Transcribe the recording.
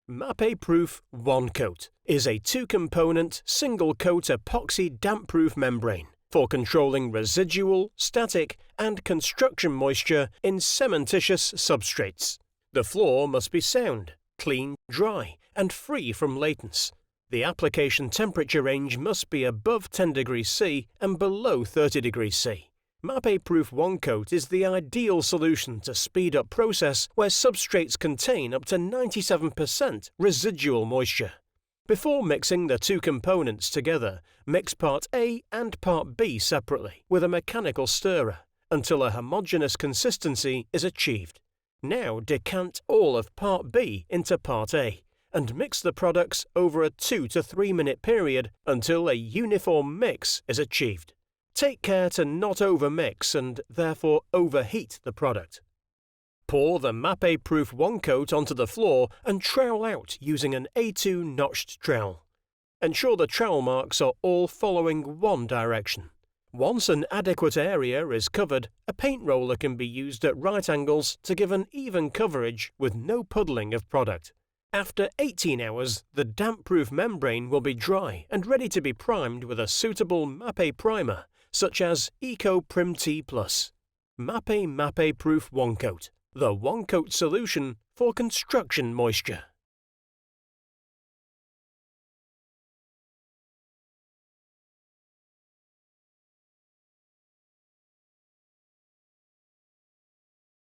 Mapeproof One Coat is a two-component, single-coat epoxy damp-proof membrane for controlling residual, static and construction moisture in cementitious substrates. The floor must be sound, clean, dry and free from latents. The application temperature range must be above 10 degrees C and below 30 degrees C. Mapeproof One Coat is the ideal solution to speed up process where substrates contain up to 97% residual moisture. Before mixing the two components together, mix Part A and Part B separately with a mechanical stirrer until a homogeneous consistency is achieved. Now decant all of Part B into Part A and mix the products over a 2 to 3 minute period until a uniform mix is achieved. Take care to not overmix and therefore overheat the product. Pour the Mapeproof One Coat onto the floor and trowel out using an A2 notched trowel. Ensure the trowel marks are all following one direction. Once an adequate area is covered, a paint roller can be used at right angles to give an even coverage with no puddling of product. After 18 hours, the damp-proof membrane will be dry and ready to be primed with a suitable Mape primer, such as Eco Prim T+. Mapeproof One Coat, the one-coat solution for construction moisture.